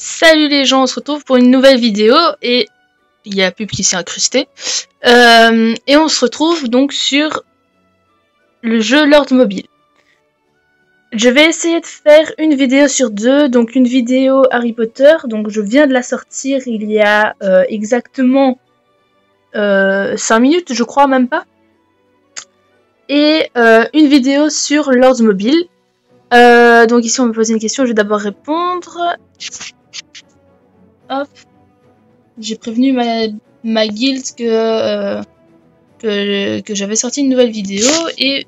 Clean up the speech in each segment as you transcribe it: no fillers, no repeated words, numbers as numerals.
Salut les gens, on se retrouve pour une nouvelle vidéo et il y a la pub qui s'est incrustée. Et on se retrouve donc sur le jeu Lord Mobile. Je vais essayer de faire une vidéo sur deux, donc une vidéo Harry Potter, donc je viens de la sortir il y a exactement 5 minutes, je crois même pas. Et une vidéo sur Lord Mobile. Donc ici on me pose une question, je vais d'abord répondre. Hop. J'ai prévenu ma guilde que j'avais sorti une nouvelle vidéo et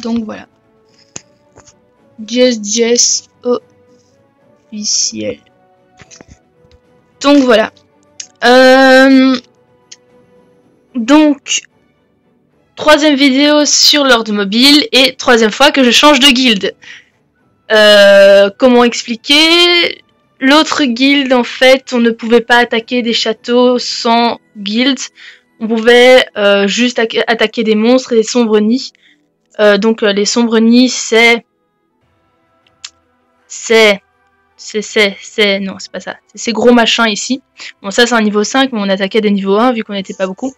donc voilà. Jess officiel. Donc voilà. Donc troisième vidéo sur Lord Mobile et troisième fois que je change de guilde. Comment expliquer? L'autre guilde, en fait, on ne pouvait pas attaquer des châteaux sans guilde. On pouvait juste attaquer des monstres et des sombres nids. Donc les sombres nids, c'est... Non, c'est pas ça. C'est ces gros machins ici. Bon, ça c'est un niveau 5, mais on attaquait des niveaux 1 vu qu'on n'était pas beaucoup.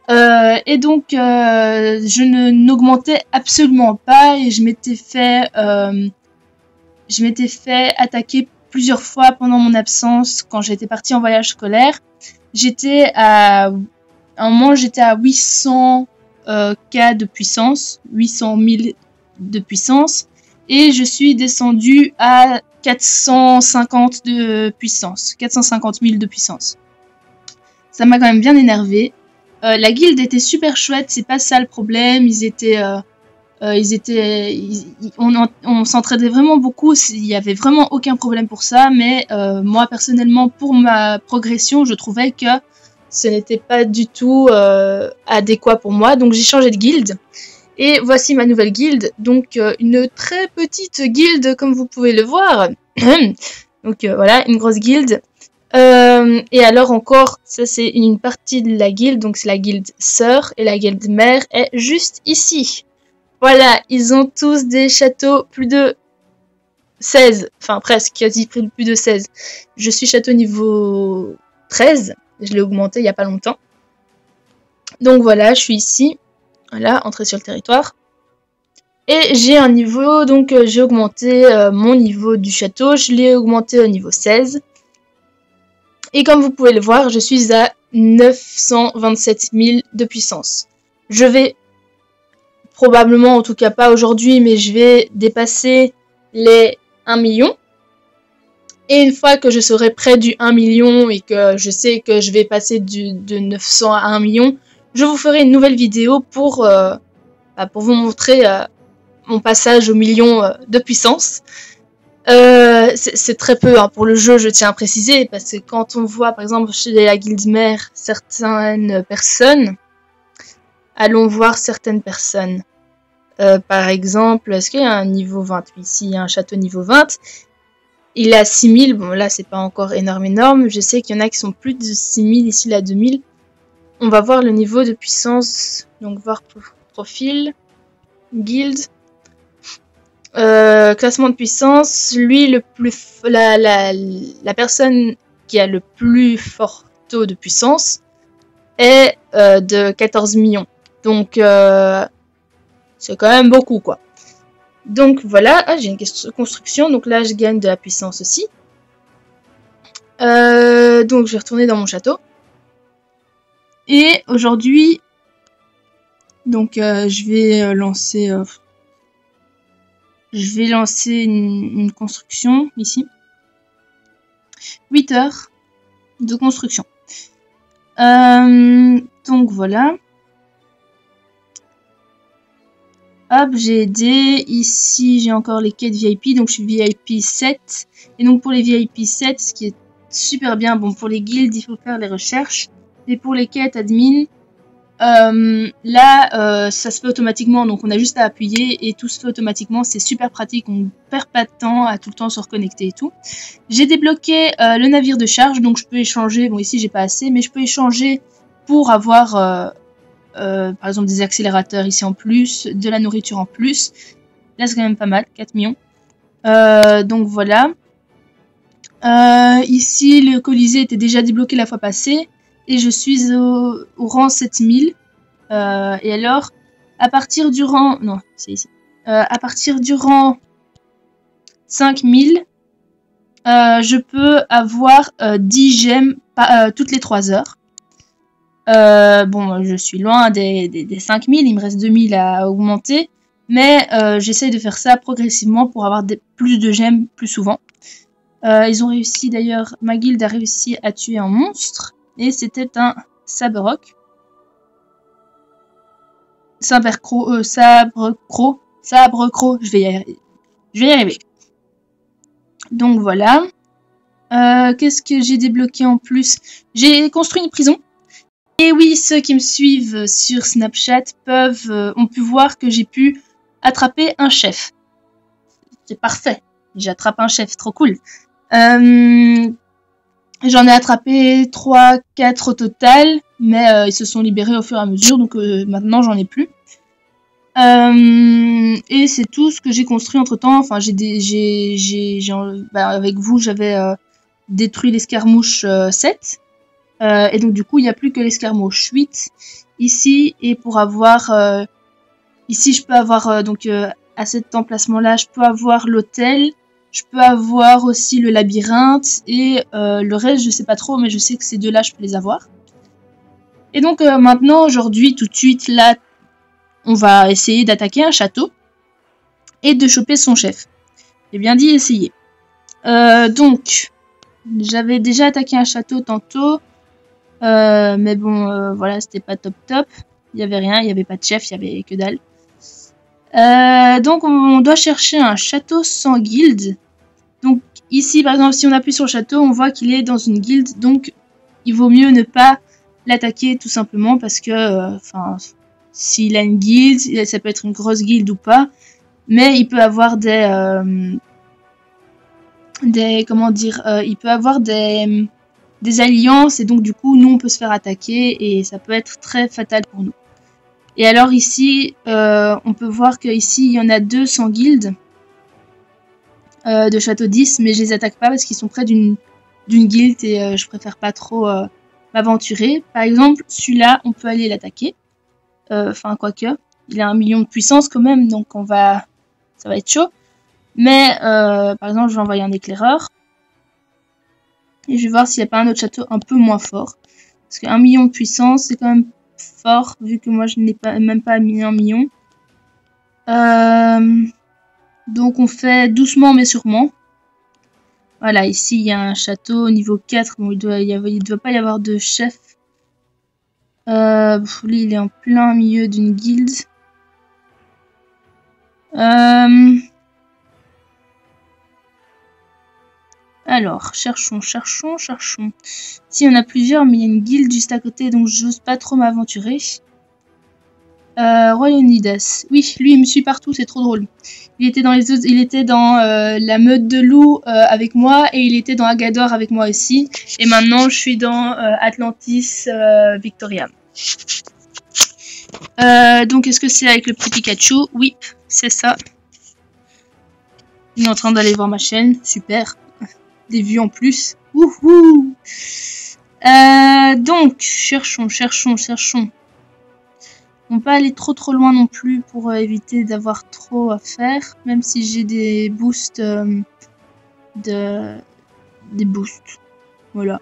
Et donc, je n'augmentais absolument pas et je m'étais fait attaquer plusieurs fois pendant mon absence quand j'étais partie en voyage scolaire. À un moment, j'étais à 800 K de puissance, 800 000 de puissance, et je suis descendue à 450 de puissance, 450 000 de puissance. Ça m'a quand même bien énervé. La guilde était super chouette, c'est pas ça le problème. On s'entraidait vraiment beaucoup, il y avait vraiment aucun problème pour ça, mais moi personnellement, pour ma progression, je trouvais que ce n'était pas du tout adéquat pour moi, donc j'ai changé de guilde. Et voici ma nouvelle guilde, donc une très petite guilde comme vous pouvez le voir. Donc voilà, une grosse guilde. Et alors encore, ça c'est une partie de la guilde, donc c'est la guilde sœur, et la guilde mère est juste ici. Voilà, ils ont tous des châteaux plus de 16, enfin presque, quasi plus de 16. Je suis château niveau 13, je l'ai augmenté il n'y a pas longtemps. Donc voilà, je suis ici, voilà, entrée sur le territoire. Et j'ai un niveau, donc j'ai augmenté mon niveau du château, je l'ai augmenté au niveau 16. Et comme vous pouvez le voir, je suis à 927 000 de puissance. Je vais probablement, en tout cas pas aujourd'hui, mais je vais dépasser les 1 million. Et une fois que je serai près du 1 million et que je sais que je vais passer de 900 à 1 million, je vous ferai une nouvelle vidéo pour vous montrer mon passage au million de puissance. C'est très peu hein, pour le jeu, je tiens à préciser, parce que quand on voit par exemple chez la guilde mère certaines personnes, allons voir certaines personnes. Par exemple, est-ce qu'il y a un niveau 20? Ici, il y a un château niveau 20. Il est à 6000. Bon, là, c'est pas encore énorme. Je sais qu'il y en a qui sont plus de 6000. Ici, il est à 2000. On va voir le niveau de puissance. Donc, voir profil. Guild. Classement de puissance. Lui, la personne qui a le plus fort taux de puissance est de 14 millions. Donc, c'est quand même beaucoup, quoi. Donc, voilà. Ah, j'ai une construction. Donc là, je gagne de la puissance aussi. Donc, je vais retourner dans mon château. Et aujourd'hui, donc, je vais lancer une construction, ici. 8 heures de construction. Donc, voilà. Hop, j'ai aidé. Ici, j'ai encore les quêtes VIP. Donc, je suis VIP 7. Et donc, pour les VIP 7, ce qui est super bien. Bon, pour les guildes, il faut faire les recherches. Et pour les quêtes admin, là, ça se fait automatiquement. Donc, on a juste à appuyer et tout se fait automatiquement. C'est super pratique. On ne perd pas de temps à tout le temps se reconnecter et tout. J'ai débloqué le navire de charge. Donc, je peux échanger. Bon, ici, j'ai pas assez. Mais je peux échanger pour avoir... par exemple des accélérateurs ici en plus, de la nourriture en plus. Là c'est quand même pas mal, 4 millions. Donc voilà. Ici, le Colisée était déjà débloqué la fois passée. Et je suis au rang 7000. Et alors, à partir du rang... Non, c'est ici. À partir du rang 5000, je peux avoir 10 gemmes toutes les 3 heures. Bon, je suis loin des 5000, il me reste 2000 à augmenter. Mais j'essaye de faire ça progressivement pour avoir plus de gemmes plus souvent. Ils ont réussi d'ailleurs, ma guilde a réussi à tuer un monstre. Et c'était un Saberrock. Sabrecro, je vais y arriver. Donc voilà. Qu'est-ce que j'ai débloqué en plus? J'ai construit une prison. Et oui, ceux qui me suivent sur Snapchat ont pu voir que j'ai pu attraper un chef. C'est parfait. J'attrape un chef, trop cool. J'en ai attrapé 3-4 au total, mais ils se sont libérés au fur et à mesure, donc maintenant j'en ai plus. Et c'est tout ce que j'ai construit entre temps. Enfin, avec vous, j'avais détruit l'escarmouche 7. Et donc du coup, il n'y a plus que l'escarmouche 8 ici. Et pour avoir... ici, je peux avoir... donc à cet emplacement-là, je peux avoir l'hôtel. Je peux avoir aussi le labyrinthe. Et le reste, je sais pas trop, mais je sais que ces deux-là, je peux les avoir. Et donc maintenant, aujourd'hui, tout de suite, là, on va essayer d'attaquer un château. Et de choper son chef. J'ai bien dit essayer. Donc, j'avais déjà attaqué un château tantôt. Mais bon, voilà, c'était pas top. Il y avait rien, il y avait pas de chef, il y avait que dalle. Donc on doit chercher un château sans guilde. Donc ici, par exemple, si on appuie sur le château, on voit qu'il est dans une guilde. Donc il vaut mieux ne pas l'attaquer tout simplement parce que, s'il a une guilde, ça peut être une grosse guilde ou pas. Mais il peut avoir il peut avoir des alliances et donc du coup nous on peut se faire attaquer et ça peut être très fatal pour nous. Et alors ici on peut voir qu'ici il y en a 2 sans guilde de château 10, mais je les attaque pas parce qu'ils sont près d'une guilde et je préfère pas trop m'aventurer. Par exemple celui-là on peut aller l'attaquer, quoique il a 1 million de puissance quand même, donc ça va être chaud. Mais par exemple je vais envoyer un éclaireur. Et je vais voir s'il n'y a pas un autre château un peu moins fort. Parce que 1 million de puissance, c'est quand même fort, vu que moi je n'ai même pas mis 1 million. Donc on fait doucement mais sûrement. Voilà, ici il y a un château niveau 4. Bon, il doit pas y avoir de chef. Lui il est en plein milieu d'une guilde. Alors, cherchons. Si, on a plusieurs, mais il y a une guilde juste à côté, donc j'ose pas trop m'aventurer. Royonidas. Oui, lui, il me suit partout, c'est trop drôle. Il était dans la meute de loups avec moi, et il était dans Agador avec moi aussi. Et maintenant, je suis dans Atlantis Victoria. Donc, est-ce que c'est avec le petit Pikachu? Oui, c'est ça. Il est en train d'aller voir ma chaîne, super. Des vues en plus. Wouhou. Donc, cherchons. On va pas aller trop loin non plus pour éviter d'avoir trop à faire. Même si j'ai des boosts. Des boosts. Voilà.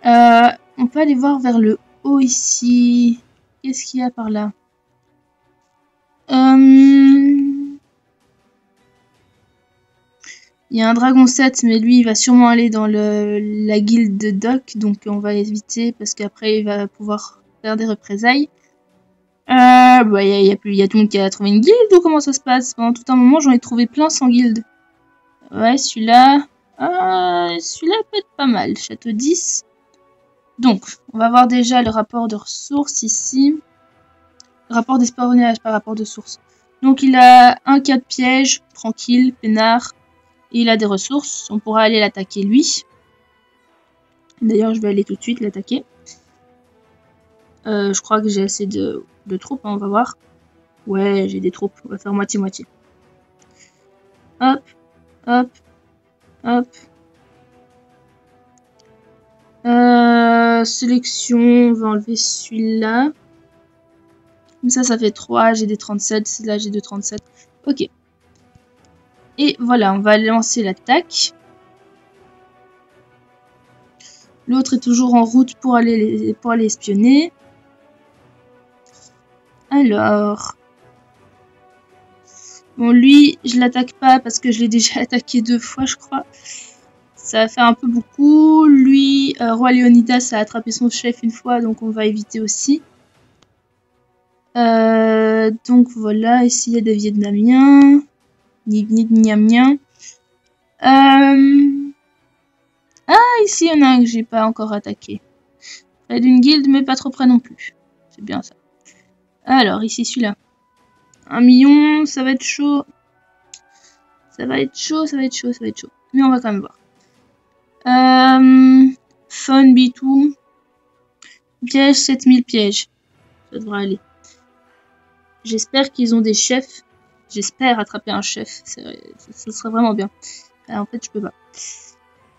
On peut aller voir vers le haut ici. Qu'est-ce qu'il y a par là? Il y a un dragon 7, mais lui, il va sûrement aller dans la guilde de Doc, donc on va éviter, parce qu'après, il va pouvoir faire des représailles. Il y a tout le monde qui a trouvé une guilde, ou comment ça se passe? Pendant tout un moment, j'en ai trouvé plein sans guilde. Ouais, celui-là... celui-là peut être pas mal. Château 10. Donc, on va voir déjà le rapport de ressources ici. Le rapport d'espawnage par rapport de source. Donc, il a un cas de piège, tranquille, peinard. Et il a des ressources, on pourra aller l'attaquer lui. D'ailleurs, je vais aller tout de suite l'attaquer. Je crois que j'ai assez de troupes, hein, on va voir. Ouais, j'ai des troupes, on va faire moitié-moitié. Hop. Hop. Hop. Sélection, on va enlever celui-là. Comme ça fait 3, j'ai des 37. Là, j'ai des 37. Ok. Et voilà, on va lancer l'attaque. L'autre est toujours en route pour aller espionner. Alors... Bon, lui, je l'attaque pas parce que je l'ai déjà attaqué 2 fois, je crois. Ça va faire un peu beaucoup. Lui, Roi Léonidas a attrapé son chef une fois, donc on va éviter aussi. Donc voilà, ici il y a des Vietnamiens. Ni. Ah, ici il y en a un que j'ai pas encore attaqué. Près d'une guilde, mais pas trop près non plus. C'est bien ça. Alors, ici celui-là. 1 million, ça va être chaud. Ça va être chaud. Mais on va quand même voir. Fun B2. Piège, 7000 pièges. Ça devrait aller. J'espère qu'ils ont des chefs. J'espère attraper un chef. Ce serait vraiment bien. En fait, je peux pas.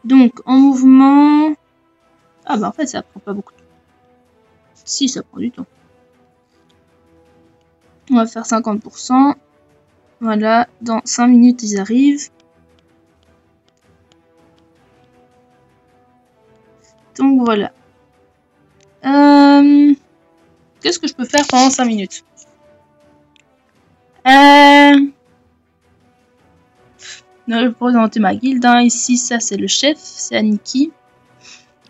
Donc, en mouvement... Ah bah en fait, ça prend pas beaucoup de temps. Si, ça prend du temps. On va faire 50%. Voilà, dans 5 minutes, ils arrivent. Donc voilà. Qu'est-ce que je peux faire pendant 5 minutes? Je vais présenter ma guilde. Hein. Ici, ça c'est le chef, c'est Aniki.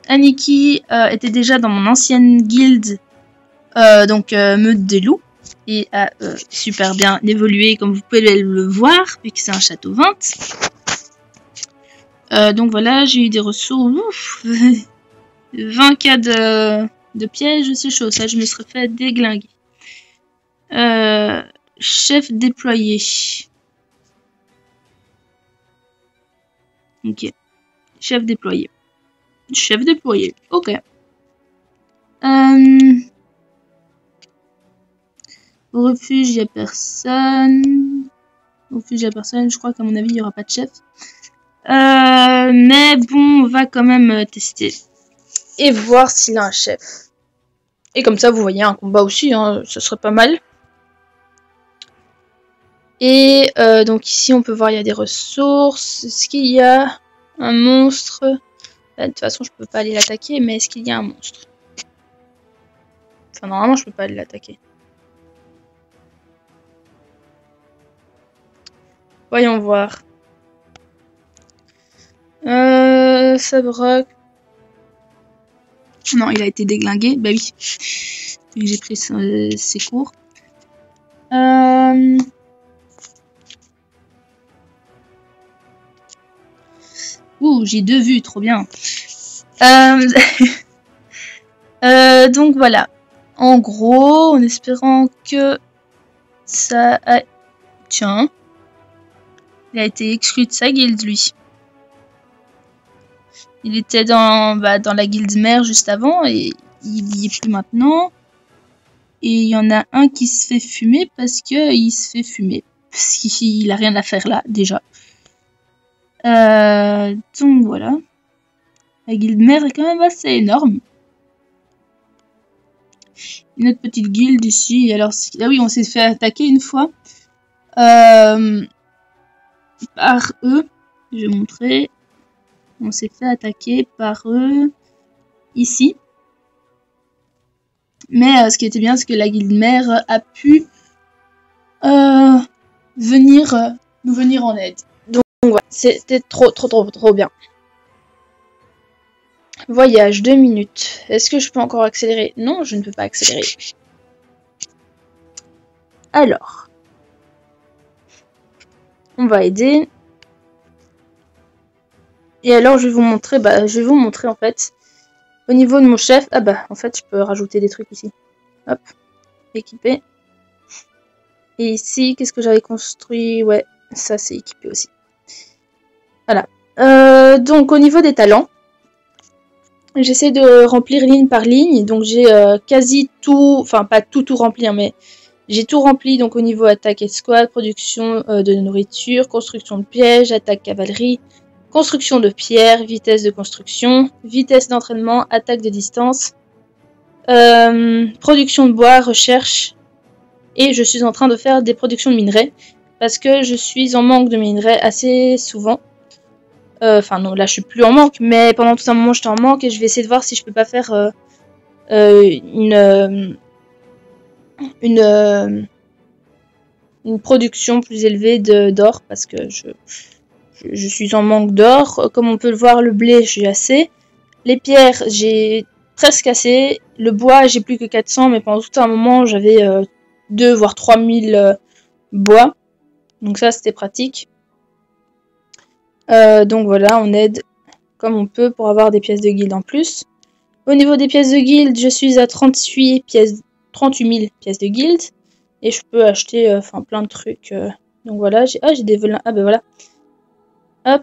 Aniki était déjà dans mon ancienne guilde, donc Meute des Loups, et a super bien évolué, comme vous pouvez le voir, vu que c'est un château 20. Donc voilà, j'ai eu des ressources. Ouf, 20 cas de pièges, c'est chaud, ça je me serais fait déglinguer. Chef déployé. Ok. Chef déployé. Ok. Au refuge, il n'y a personne. Je crois qu'à mon avis, il n'y aura pas de chef. Mais bon, on va quand même tester. Et voir s'il a un chef. Et comme ça, vous voyez un combat aussi, hein, ce serait pas mal. Et donc ici, on peut voir, il y a des ressources. Est-ce qu'il y a un monstre? De toute façon, je peux pas aller l'attaquer, mais est-ce qu'il y a un monstre? Enfin, normalement, je peux pas aller l'attaquer. Voyons voir. Sabrock. Non, il a été déglingué. Bah oui. J'ai pris ses cours. Ouh, j'ai 2 vues, trop bien. Donc voilà. En gros, en espérant que ça a... Tiens. Il a été exclu de sa guilde, lui. Il était dans la guilde mère juste avant et il y est plus maintenant. Et il y en a un qui se fait fumer parce qu'il se fait fumer. Parce qu'il a rien à faire là, déjà. Donc voilà. La guilde mère est quand même assez énorme. Une autre petite guilde ici. Alors, ah oui, on s'est fait attaquer une fois. Par eux. Je vais montrer. On s'est fait attaquer par eux. Ici. Mais ce qui était bien, c'est que la guilde mère a pu nous venir en aide. Donc voilà, c'était trop bien. Voyage, 2 minutes. Est-ce que je peux encore accélérer? Non, je ne peux pas accélérer. Alors. On va aider. Et alors, je vais vous montrer, en fait, au niveau de mon chef. Ah bah, en fait, je peux rajouter des trucs ici. Hop, équipé. Et ici, qu'est-ce que j'avais construit? Ouais, ça c'est équipé aussi. Voilà. Donc, au niveau des talents, j'essaie de remplir ligne par ligne. Donc, j'ai quasi tout, enfin, pas tout remplir, mais J'ai tout rempli, donc au niveau attaque escouade, production de nourriture, construction de pièges, attaque cavalerie, construction de pierre, vitesse de construction, vitesse d'entraînement, attaque de distance, production de bois, recherche, et je suis en train de faire des productions de minerais, parce que je suis en manque de minerais assez souvent. Enfin non, là je suis plus en manque, mais pendant tout un moment j'étais en manque, et je vais essayer de voir si je peux pas faire une production plus élevée d'or, parce que je suis en manque d'or. Comme on peut le voir, le blé j'ai assez, les pierres j'ai presque assez, le bois j'ai plus que 400, mais pendant tout un moment j'avais 2 voire 3000 bois, donc ça c'était pratique. Donc voilà, on aide comme on peut pour avoir des pièces de guilde en plus. Au niveau des pièces de guilde, je suis à 38 000 pièces de guilde. Et je peux acheter plein de trucs. Donc voilà, j'ai des vélins. Ah ben voilà. Hop,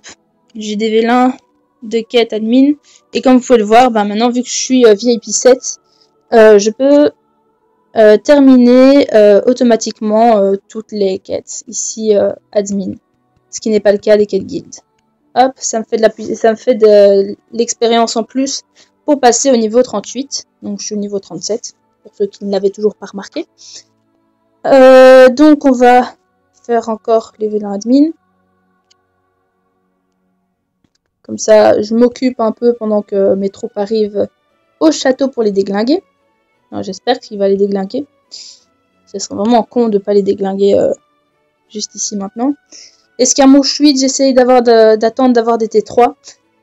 j'ai des vélins de quête admin. Et comme vous pouvez le voir, maintenant vu que je suis VIP 7, je peux terminer automatiquement toutes les quêtes ici admin. Ce qui n'est pas le cas des quêtes guild. Hop, ça me fait de l'expérience en plus pour passer au niveau 38. Donc je suis au niveau 37, pour ceux qui ne l'avaient toujours pas remarqué. Donc on va faire encore les vélins admin. Comme ça, je m'occupe un peu pendant que mes troupes arrivent au château pour les déglinguer. J'espère qu'il va les déglinguer. Ce serait vraiment con de ne pas les déglinguer juste ici maintenant. Escarmouche 8, j'essaye d'attendre d'avoir des T3.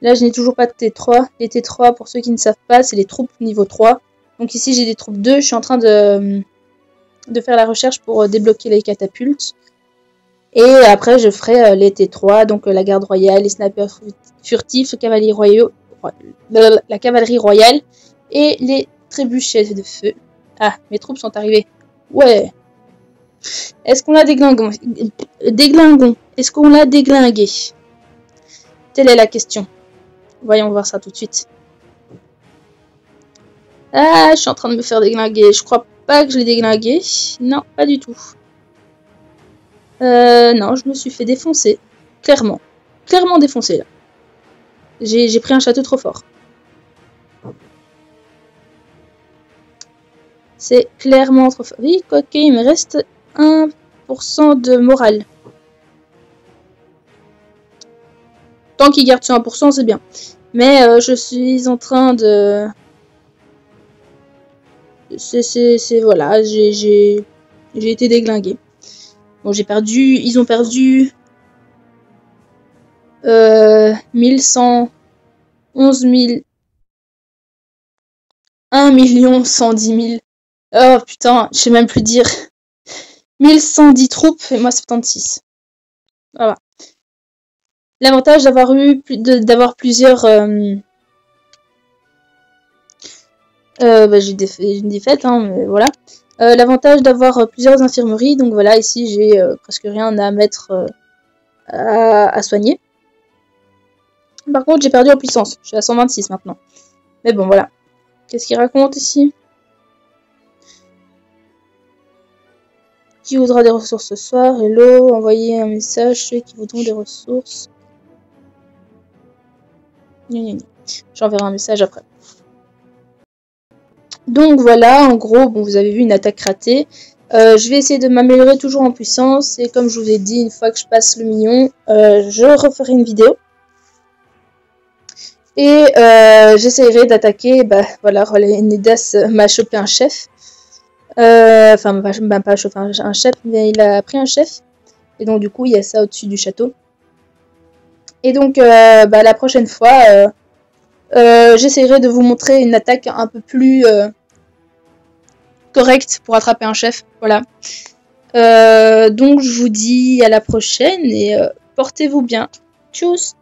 Là, je n'ai toujours pas de T3. Les T3, pour ceux qui ne savent pas, c'est les troupes niveau 3. Donc ici, j'ai des troupes 2. Je suis en train de faire la recherche pour débloquer les catapultes. Et après, je ferai les T3, donc la garde royale, les snipers furtifs, la cavalerie royale et les trébuchets de feu. Ah, mes troupes sont arrivées. Ouais. Est-ce qu'on a déglingué? Est-ce qu'on l'a déglingué? Telle est la question. Voyons voir ça tout de suite. Ah, je suis en train de me faire déglinguer. Je crois pas que je l'ai déglingué. Non, pas du tout. Non, je me suis fait défoncer. Clairement. Clairement défoncé, là. J'ai pris un château trop fort. C'est clairement trop fort. Oui, ok, il me reste 1% de morale. Tant qu'il garde ce 1%, c'est bien. Mais je suis en train de... Voilà, j'ai été déglingué. Bon, j'ai perdu... Ils ont perdu... 1111 000... 1 110 000... Oh putain, je sais même plus dire. 1110 troupes et moi 76. Voilà. L'avantage d'avoir plusieurs... j'ai une défaite, hein, mais voilà. L'avantage d'avoir plusieurs infirmeries, donc voilà, ici j'ai presque rien à mettre à soigner. Par contre, j'ai perdu en puissance, je suis à 126 maintenant. Mais bon, voilà. Qu'est-ce qu'il raconte ici? Qui voudra des ressources ce soir? Hello, envoyez un message, ceux qui voudront des ressources. J'enverrai un message après. Donc voilà, en gros, bon, vous avez vu une attaque ratée. Je vais essayer de m'améliorer toujours en puissance. Et comme je vous ai dit, une fois que je passe le million, je referai une vidéo. Et j'essayerai d'attaquer, voilà, Nedas m'a chopé un chef. Enfin, pas chopé un chef, mais il a pris un chef. Et donc du coup, il y a ça au-dessus du château. Et donc, la prochaine fois, j'essaierai de vous montrer une attaque un peu plus correcte pour attraper un chef. Voilà. Donc, je vous dis à la prochaine et portez-vous bien. Tchuss!